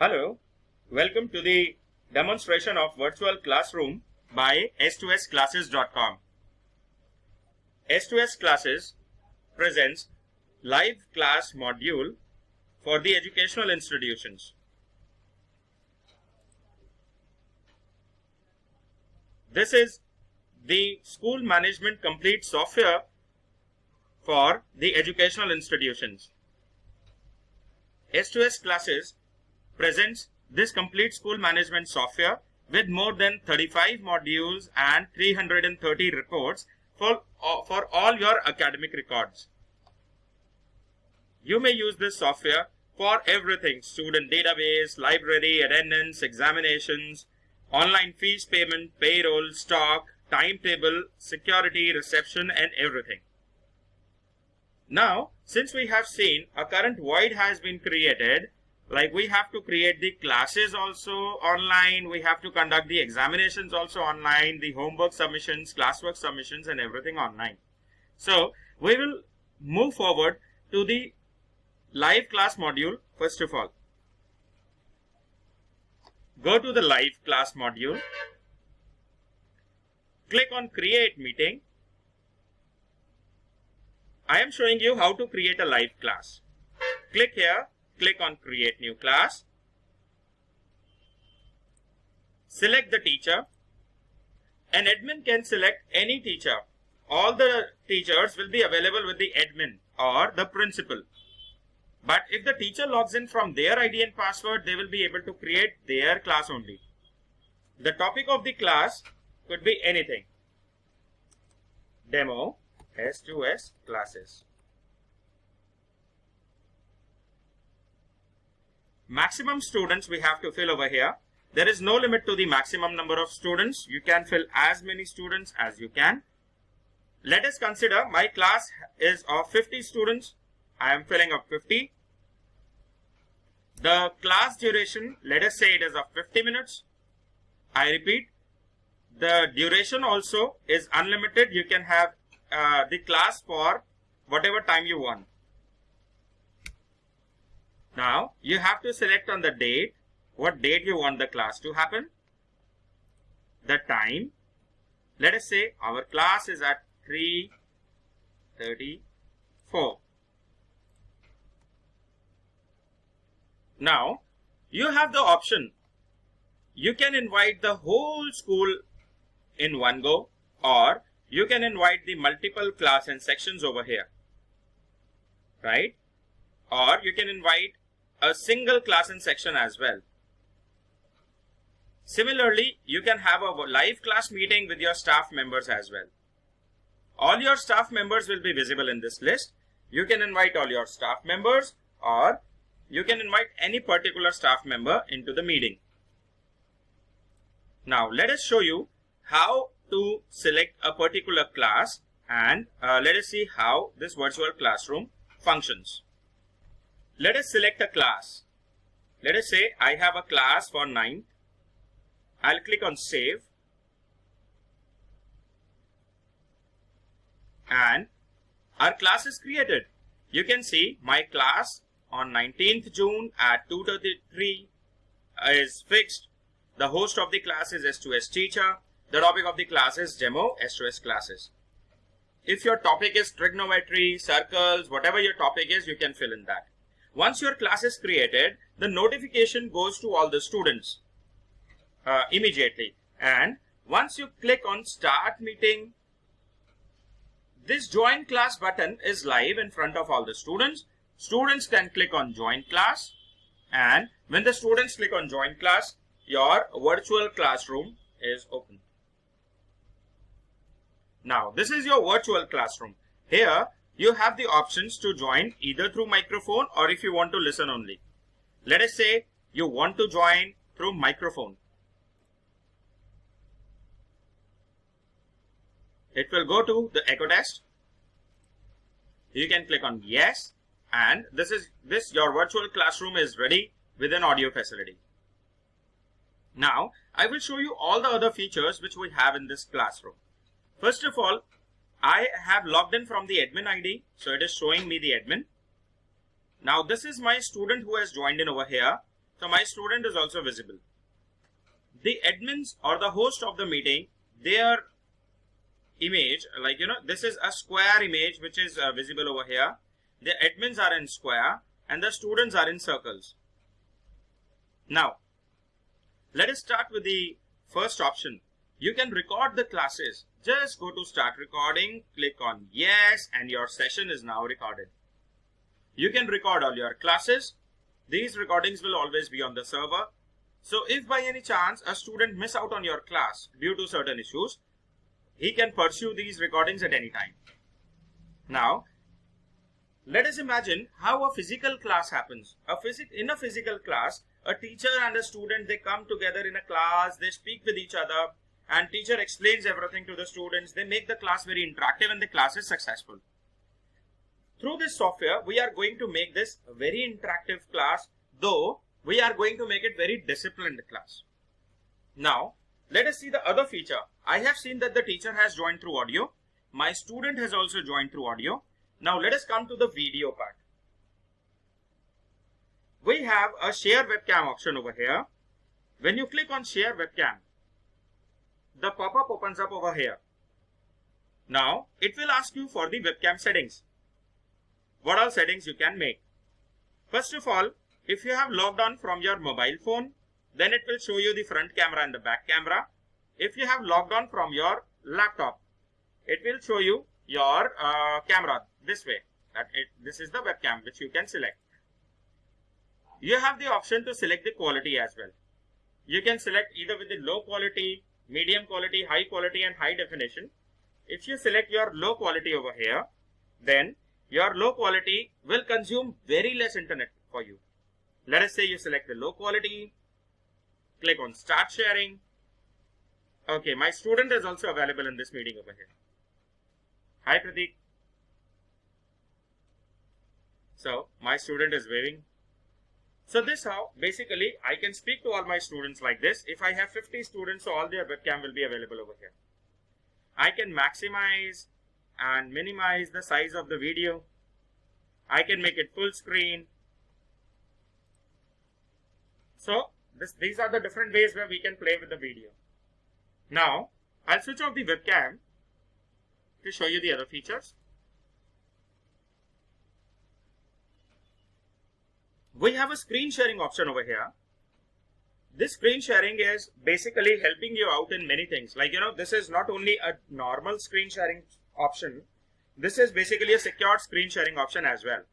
Hello, welcome to the demonstration of virtual classroom by s2sclasses.com. S2S Classes presents live class module for the educational institutions. This is the school management complete software for the educational institutions. S2S Classes presents this complete school management software with more than 35 modules and 330 reports for all your academic records. You may use this software for everything: student database, library, attendance, examinations, online fees payment, payroll, stock, timetable, security, reception, and everything. Now, since we have seen a current void has been created, like we have to create the classes also online, we have to conduct the examinations also online, the homework submissions, classwork submissions, and everything online. So we will move forward to the live class module. First of all, go to the live class module, click on create meeting. I am showing you how to create a live class. Click here. Click on create new class. Select the teacher. An admin can select any teacher. All the teachers will be available with the admin or the principal. But if the teacher logs in from their ID and password, they will be able to create their class only. The topic of the class could be anything. Demo S2S classes. Maximum students we have to fill over here. There is no limit to the maximum number of students. You can fill as many students as you can. Let us consider my class is of 50 students. I am filling up 50. The class duration, let us say it is of 50 minutes. I repeat, the duration also is unlimited. You can have the class for whatever time you want. Now, you have to select on the date, what date you want the class to happen, the time. Let us say our class is at 3:34. Now, you have the option. You can invite the whole school in one go, or you can invite the multiple class and sections over here, right? Or you can invite a single class and section as well. Similarly, you can have a live class meeting with your staff members as well. All your staff members will be visible in this list. You can invite all your staff members, or you can invite any particular staff member into the meeting. Now, let us show you how to select a particular class, and let us see how this virtual classroom functions. Let us select a class. Let us say I have a class for 9th. I'll click on save. And our class is created. You can see my class on 19th June at 2:33 is fixed. The host of the class is S2S teacher. The topic of the class is demo S2S classes. If your topic is trigonometry, circles, whatever your topic is, you can fill in that. Once your class is created, the notification goes to all the students immediately. And once you click on start meeting, this join class button is live in front of all the students. Students can click on join class. And when the students click on join class, your virtual classroom is open. Now, this is your virtual classroom. Here, you have the options to join either through microphone or if you want to listen only. Let us say you want to join through microphone. It will go to the echo test. You can click on yes, and your virtual classroom is ready with an audio facility. Now, I will show you all the other features which we have in this classroom. First of all, I have logged in from the admin ID, so it is showing me the admin. Now this is my student who has joined in over here. So my student is also visible. The admins or the host of the meeting, their image, like this is a square image which is visible over here. The admins are in square and the students are in circles. Now, let us start with the first option. You can record the classes. Just go to start recording, click on yes, and your session is now recorded. You can record all your classes. These recordings will always be on the server. So if by any chance a student miss out on your class due to certain issues, he can pursue these recordings at any time. Now, let us imagine how a physical class happens. In a physical class, a teacher and a student, they come together in a class, they speak with each other, and teacher explains everything to the students. They make the class very interactive and the class is successful. Through this software, we are going to make this a very interactive class, though we are going to make it very disciplined class. Now, let us see the other feature. I have seen that the teacher has joined through audio. My student has also joined through audio. Now, let us come to the video part. We have a share webcam option over here. When you click on share webcam, the pop-up opens up over here. Now, it will ask you for the webcam settings. What all settings you can make? First of all, if you have logged on from your mobile phone, then it will show you the front camera and the back camera. If you have logged on from your laptop, it will show you your camera this way. This is the webcam which you can select. You have the option to select the quality as well. You can select either with the low quality, medium quality, high quality and high definition. If you select your low quality over here, then your low quality will consume very less internet for you. Let us say you select the low quality, click on start sharing. Okay, my student is also available in this meeting over here. Hi Pratik. So my student is waving. So this how basically I can speak to all my students like this. If I have 50 students, so all their webcam will be available over here. I can maximize and minimize the size of the video. I can make it full screen. So these are the different ways where we can play with the video. Now I'll switch off the webcam to show you the other features. We have a screen sharing option over here. This screen sharing is basically helping you out in many things. Like, this is not only a normal screen sharing option. This is basically a secured screen sharing option as well.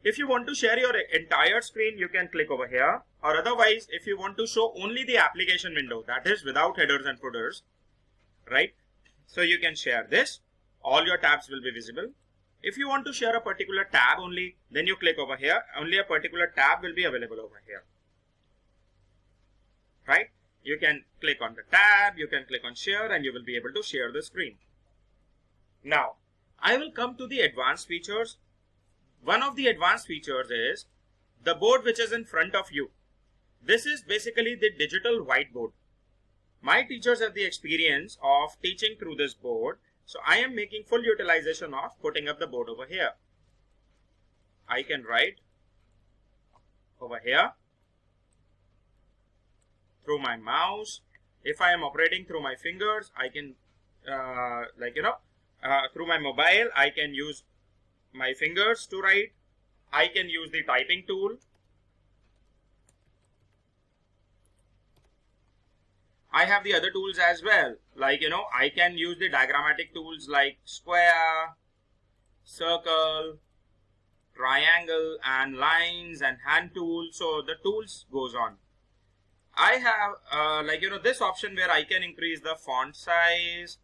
If you want to share your entire screen, you can click over here. Or otherwise, if you want to show only the application window, that is without headers and footers, right? So you can share this. All your tabs will be visible. If you want to share a particular tab only, then you click over here. Only a particular tab will be available over here. Right? You can click on the tab, you can click on share, and you will be able to share the screen. Now, I will come to the advanced features. One of the advanced features is the board which is in front of you. This is basically the digital whiteboard. My teachers have the experience of teaching through this board. So I am making full utilization of putting up the board over here. I can write over here through my mouse. If I am operating through my fingers, I can through my mobile, I can use my fingers to write. I can use the typing tool. I have the other tools as well, like I can use the diagrammatic tools like square, circle, triangle and lines and hand tool. So the tools goes on. I have this option where I can increase the font size,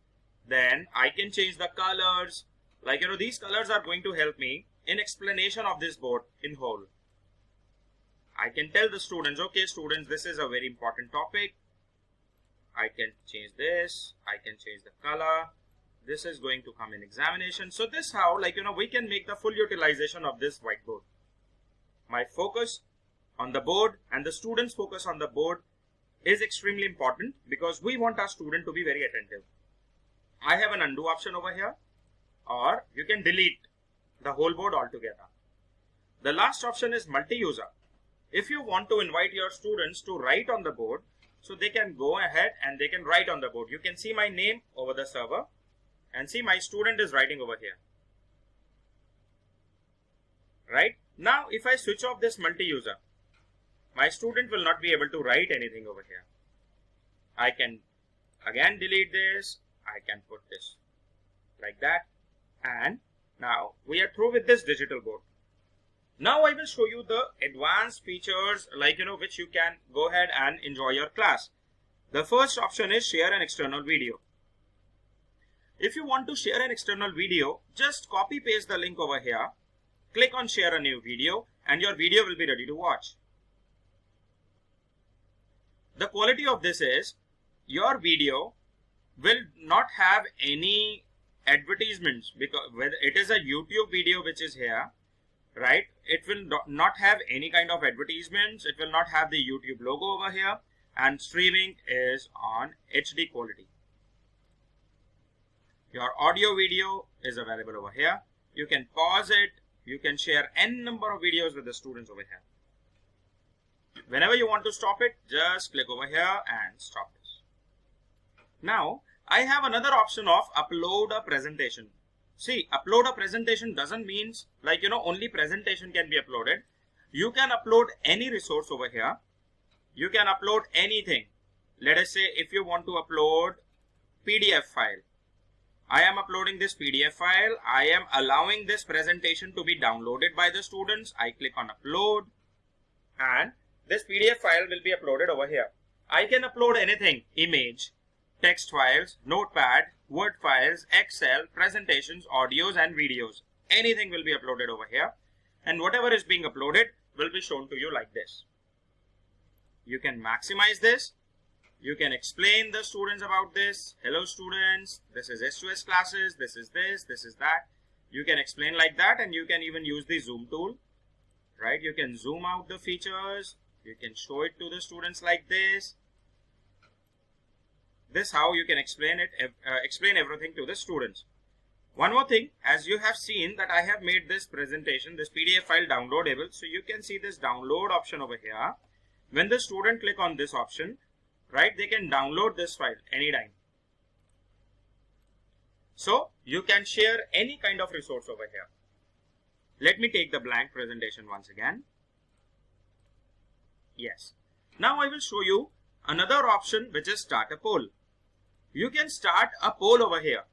then I can change the colors. These colors are going to help me in explanation of this board in whole. I can tell the students, okay students, this is a very important topic. I can change this, I can change the color. This is going to come in examination. So this how we can make the full utilization of this whiteboard. My focus on the board and the students' focus on the board is extremely important because we want our student to be very attentive. I have an undo option over here, or you can delete the whole board altogether. The last option is multi-user. if you want to invite your students to write on the board, so they can go ahead and they can write on the board. You can see my name over the server and see my student is writing over here. Right? Now, if I switch off this multi-user, my student will not be able to write anything over here. I can again delete this. I can put this like that. And now we are through with this digital board. Now I will show you the advanced features which you can go ahead and enjoy your class. The first option is share an external video. If you want to share an external video, just copy paste the link over here. Click on share a new video and your video will be ready to watch. The quality of this is your video will not have any advertisements, because whether it is a YouTube video which is here, right, it will not have any kind of advertisements. It will not have the YouTube logo over here, and streaming is on HD quality. Your audio video is available over here. You can pause it. You can share n number of videos with the students over here. Whenever you want to stop it, just click over here and stop this. Now, I have another option of upload a presentation. See, upload a presentation doesn't mean only presentation can be uploaded. You can upload any resource over here. You can upload anything. Let us say if you want to upload PDF file. I am uploading this PDF file. I am allowing this presentation to be downloaded by the students. I click on upload and this PDF file will be uploaded over here. I can upload anything: image, text files, notepad, Word files, Excel, presentations, audios and videos. Anything will be uploaded over here, and whatever is being uploaded will be shown to you like this. You can maximize this. You can explain the students about this. Hello students, this is S2S classes, this is this, this is that. You can explain like that, and you can even use the zoom tool, right? You can zoom out the features. You can show it to the students like this. This how you can explain it, explain everything to the students. One more thing, as you have seen that I have made this presentation, this PDF file downloadable. So you can see this download option over here. When the student click on this option, right, they can download this file anytime. So you can share any kind of resource over here. Let me take the blank presentation once again. Yes. Now I will show you another option, which is start a poll. You can start a poll over here,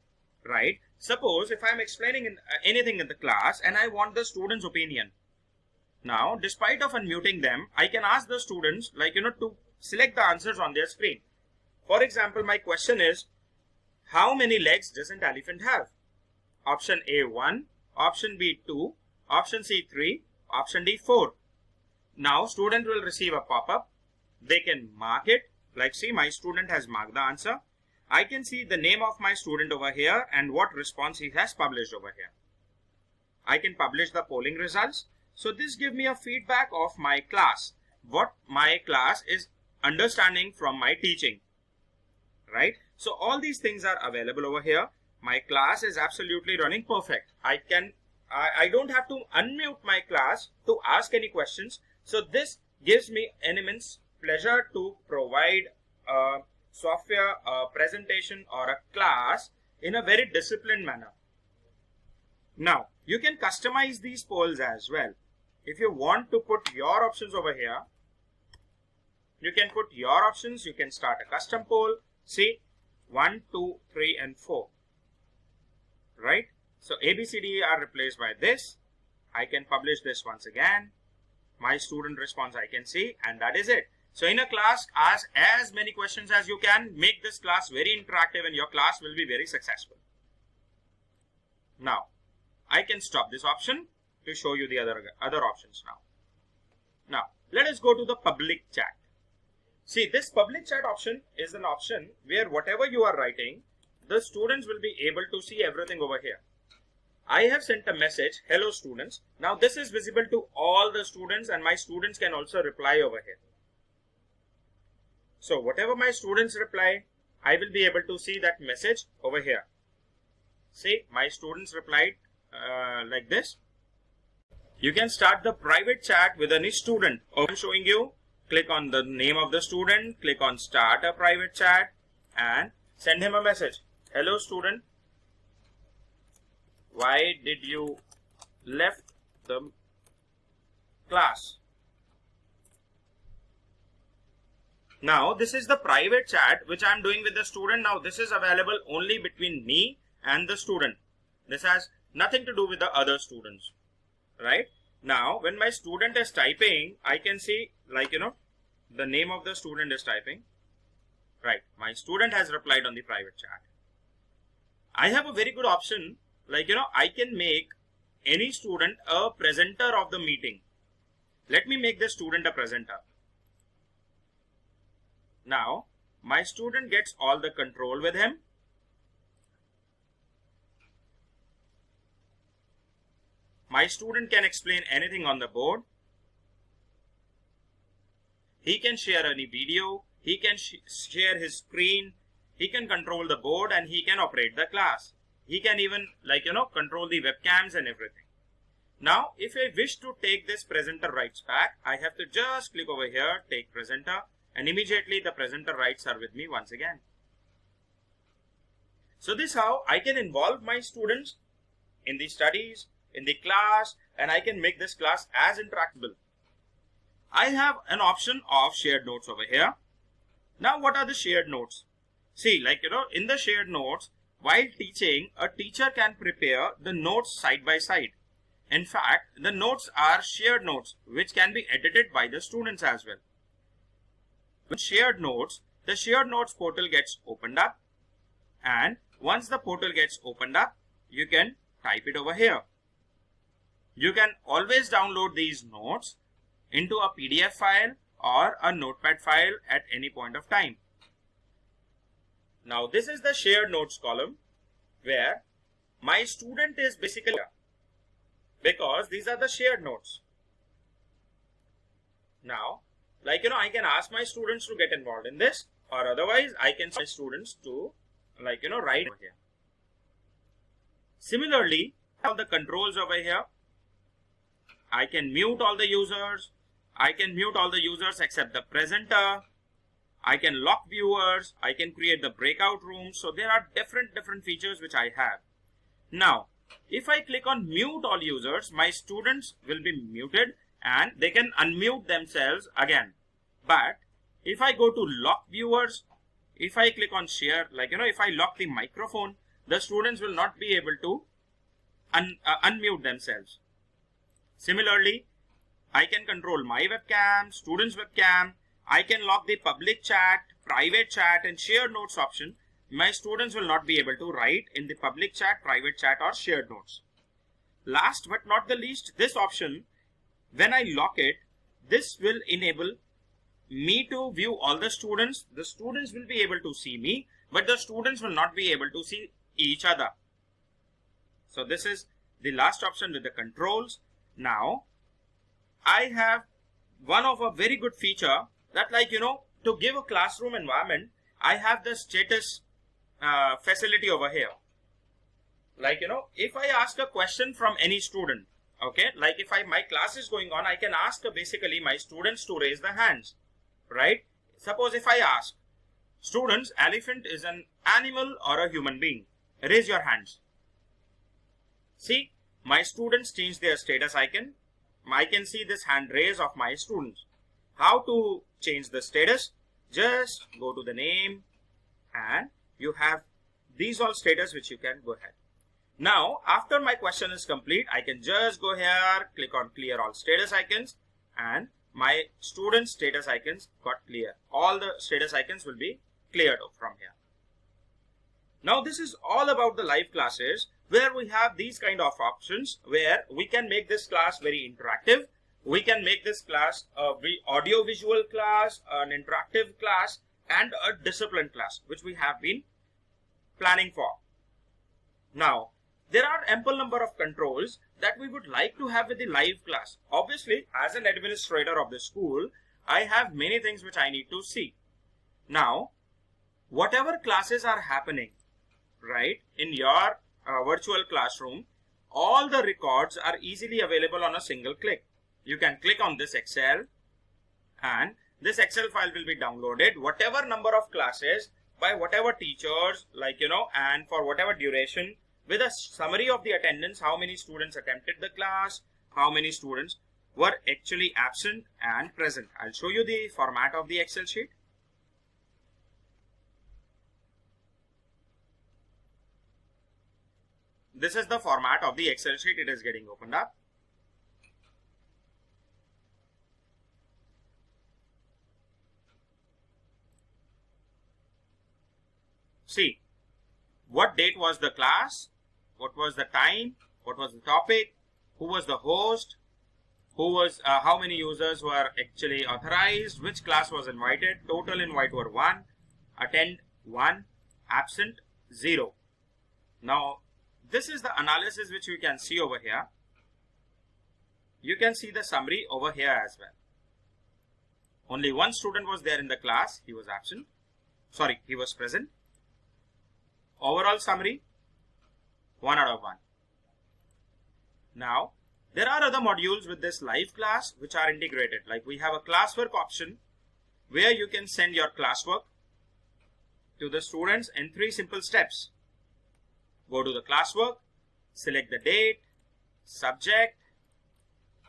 right? Suppose if I am explaining anything in the class and I want the students' opinion. Now, despite of unmuting them, I can ask the students to select the answers on their screen. For example, my question is, how many legs does an elephant have? Option A 1, option B 2, option C 3, option D 4. Now, student will receive a pop-up. They can mark it. Like, see, my student has marked the answer. I can see the name of my student over here and what response he has published over here. I can publish the polling results. So this gives me a feedback of my class, what my class is understanding from my teaching, right? So all these things are available over here. My class is absolutely running perfect. I don't have to unmute my class to ask any questions. So this gives me an immense pleasure to provide a software, a presentation or a class in a very disciplined manner. Now, you can customize these polls as well. If you want to put your options over here, you can put your options. You can start a custom poll. See, 1, 2, 3 and 4. Right? So A, B, C, D are replaced by this. I can publish this once again. My student response I can see, and that is it. So in a class, ask as many questions as you can. Make this class very interactive and your class will be very successful. Now, I can stop this option to show you the other options now. Now, let us go to the public chat. See, this public chat option is an option where whatever you are writing, the students will be able to see everything over here. I have sent a message, hello students. Now this is visible to all the students and my students can also reply over here. So whatever my students reply, I will be able to see that message over here. See, my students replied like this. You can start the private chat with any student. I'm showing you. Click on the name of the student, click on start a private chat and send him a message. Hello student, why did you left the class? Now this is the private chat which I am doing with the student. Now this is available only between me and the student. This has nothing to do with the other students, right? Now when my student is typing, I can see, like, the name of the student is typing. Right, my student has replied on the private chat. I have a very good option, like, I can make any student a presenter of the meeting. Let me make this student a presenter. Now my student gets all the control with him. My student can explain anything on the board. He can share any video. He can share his screen. He can control the board and he can operate the class. He can even, like, control the webcams and everything. Now, if I wish to take this presenter rights back, I have to just click over here, take presenter, and immediately the presenter rights are with me once again. So this is how I can involve my students in the studies, in the class, and I can make this class as interactable. I have an option of shared notes over here. Now what are the shared notes? See, like, in the shared notes, while teaching, a teacher can prepare the notes side by side. In fact, the notes are shared notes which can be edited by the students as well. With shared notes, the shared notes portal gets opened up, and once the portal gets opened up, you can type it over here. You can always download these notes into a PDF file or a notepad file at any point of time. Now this is the shared notes column where my student is basically, because these are the shared notes. Now, like, I can ask my students to get involved in this, or otherwise I can ask my students to, like, write over here. Similarly, all the controls over here. I can mute all the users. I can mute all the users except the presenter. I can lock viewers. I can create the breakout rooms. So there are different features which I have. Now, if I click on mute all users, my students will be muted and they can unmute themselves again. But if I go to lock viewers, if I click on share, like, if I lock the microphone, the students will not be able to unmute themselves. Similarly, I can control my webcam, students' webcam. I can lock the public chat, private chat, and shared notes option. My students will not be able to write in the public chat, private chat, or shared notes. Last but not the least, this option, when I lock it, this will enable me to view all the students. The students will be able to see me, but the students will not be able to see each other. So this is the last option with the controls. Now, I have one of a very good feature that, like, to give a classroom environment, I have the status facility over here. Like, if I ask a question from any student, okay, like if my class is going on, I can ask basically my students to raise their hands, right? Suppose if I ask, students, elephant is an animal or a human being? Raise your hands. See, my students change their status icon. I can see this hand raise of my students. How to change the status? Just go to the name and you have these all status which you can go ahead. Now, after my question is complete, I can just go here, click on clear all status icons, and my student status icons got clear. All the status icons will be cleared from here. Now, this is all about the live classes, where we have these kind of options where we can make this class very interactive. We can make this class a audio visual class, an interactive class, and a discipline class, which we have been planning for. Now, there are ample number of controls that we would like to have with the live class. Obviously, as an administrator of the school, I have many things which I need to see. Now, whatever classes are happening, right, in your virtual classroom, all the records are easily available on a single click. You can click on this Excel and this Excel file will be downloaded, whatever number of classes by whatever teachers, like, and for whatever duration, with a summary of the attendance, how many students attempted the class, how many students were actually absent and present. I'll show you the format of the Excel sheet. This is the format of the Excel sheet. It is getting opened up. See, what date was the class, what was the time, what was the topic, who was the host, who was how many users were actually authorized, which class was invited, total invite were 1, attend 1, absent 0. Now this is the analysis which you can see over here. You can see the summary over here as well. Only one student was there in the class, he was absent. Sorry, he was present. Overall summary, 1 out of 1. Now, there are other modules with this live class which are integrated. Like we have a classwork option where you can send your classwork to the students in 3 simple steps. Go to the classwork, select the date, subject,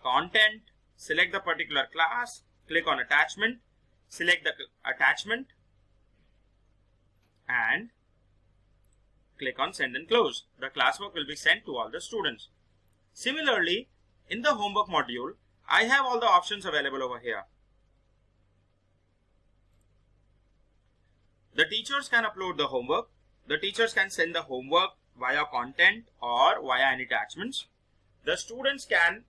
content, select the particular class, click on attachment, select the attachment and click on send and close. The classwork will be sent to all the students. Similarly, in the homework module, I have all the options available over here. The teachers can upload the homework. The teachers can send the homework via content or via any attachments. The students can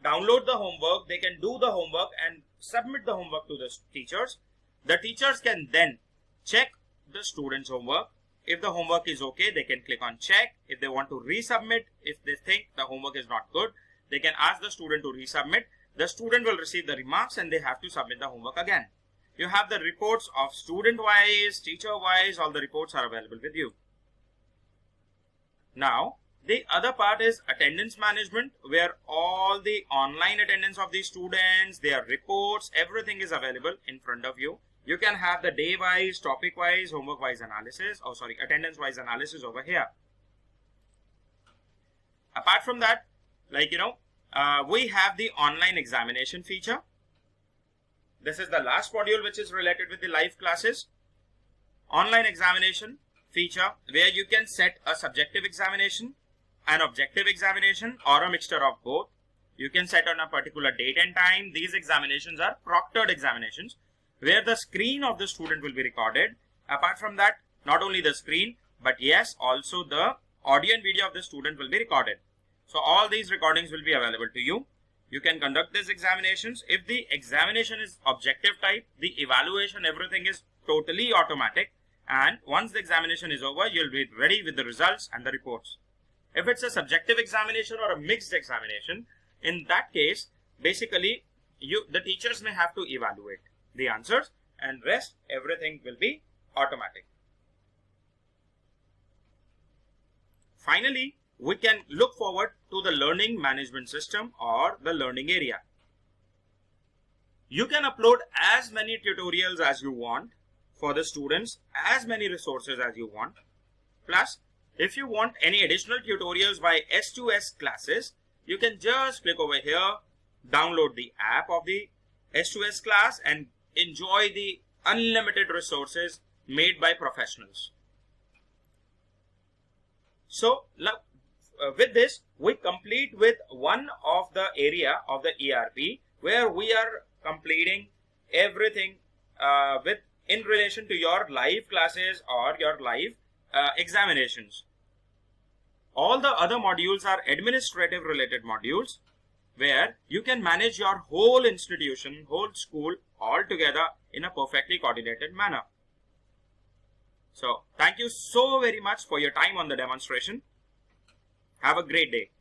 download the homework. They can do the homework and submit the homework to the teachers. The teachers can then check the students' homework. If the homework is okay, they can click on check. If they want to resubmit, if they think the homework is not good, they can ask the student to resubmit. The student will receive the remarks and they have to submit the homework again. You have the reports of student-wise, teacher-wise, all the reports are available with you. Now, the other part is attendance management, where all the online attendance of the students, their reports, everything is available in front of you. You can have the day-wise, topic-wise, homework-wise analysis, attendance-wise analysis over here. Apart from that, we have the online examination feature. This is the last module which is related with the live classes. Online examination feature, where you can set a subjective examination, an objective examination, or a mixture of both. You can set on a particular date and time. These examinations are proctored examinations, where the screen of the student will be recorded. Apart from that, not only the screen, but yes, also the audio and video of the student will be recorded. So all these recordings will be available to you. You can conduct these examinations. If the examination is objective type, the evaluation, everything is totally automatic. And once the examination is over, you'll be ready with the results and the reports. If it's a subjective examination or a mixed examination, in that case, basically, the teachers may have to evaluate the answers, and rest everything will be automatic. Finally, we can look forward to the learning management system or the learning area. You can upload as many tutorials as you want for the students, as many resources as you want. Plus, if you want any additional tutorials by S2S classes, you can just click over here, download the app of the S2S class and enjoy the unlimited resources made by professionals. So, with this, we complete with one of the area of the ERP where we are completing everything in relation to your live classes or your live examinations. All the other modules are administrative related modules where you can manage your whole institution, whole school all together in a perfectly coordinated manner. So, thank you so very much for your time on the demonstration. Have a great day.